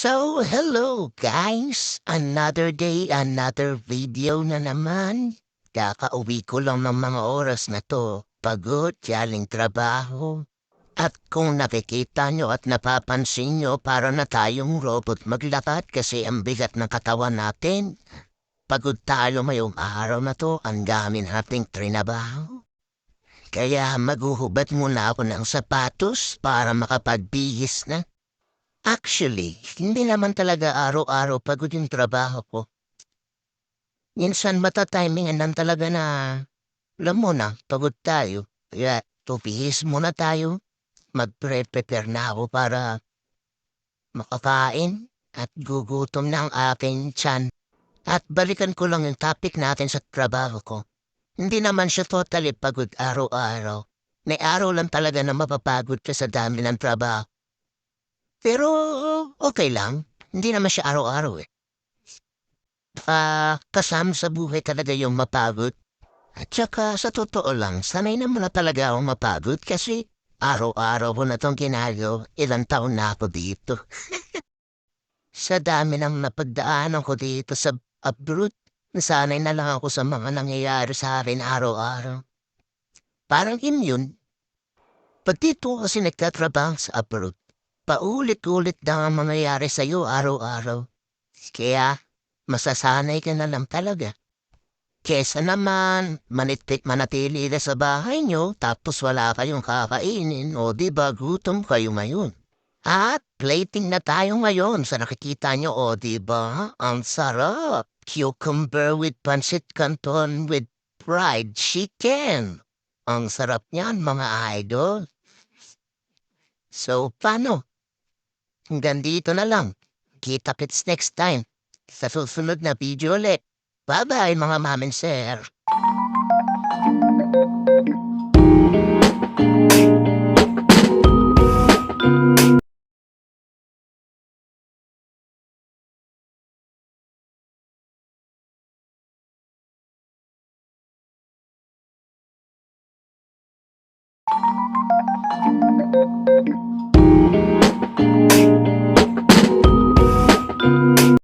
So, hello guys! Another day, another video na naman. Kakauwi ko lang ng mga oras na to. Pagod, yaling trabaho. At kung nakikita nyo at napapansin nyo, para na tayong robot maglakad kasi ang bigat ng katawan natin. Pagod tayo ngayong araw na to, ang dami nating trinabaho. Kaya maghuhubad muna ako ng sapatos para makapagbihis na. Actually, hindi naman talaga araw-araw pagod yung trabaho ko. Minsan mata-timingan lang talaga na, alam mo na, pagod tayo. Kaya tupihis muna tayo. Magpre-prepare na ako para makakain at gugutom na ang aking tiyan. At balikan ko lang yung topic natin sa trabaho ko. Hindi naman siya totally pagod araw-araw. May araw lang talaga na mapapagod ka sa dami ng trabaho. Pero okay lang. Hindi naman siya araw-araw eh. Kasama sa buhay talaga yung mapagod. At saka sa totoo lang, sanay naman na talaga akong mapagod kasi araw-araw ko na itong ginagawa. Ilang taon na ako dito. Sa dami ng napagdaanan ko dito sa abroad, nasanay na lang ako sa mga nangyayari sa akin araw-araw. Parang yun. Pag dito kasi nagtatrabaho sa abroad, paulit-ulit na ang mangyayari sa'yo araw-araw. Kaya masasanay ka na lang talaga. Kesa naman, manatili ka sa bahay nyo tapos wala kayong kakainin o di ba gutom kayo ngayon. At plating na tayo ngayon sa nakikita nyo o di ba? Ang sarap! Cucumber with pancit canton with fried chicken. Ang sarap niyan mga idol. So paano? Hanggang dito na lang. Kita-kits next time sa susunod na video ulit. Bye-bye mga ma'am and sir.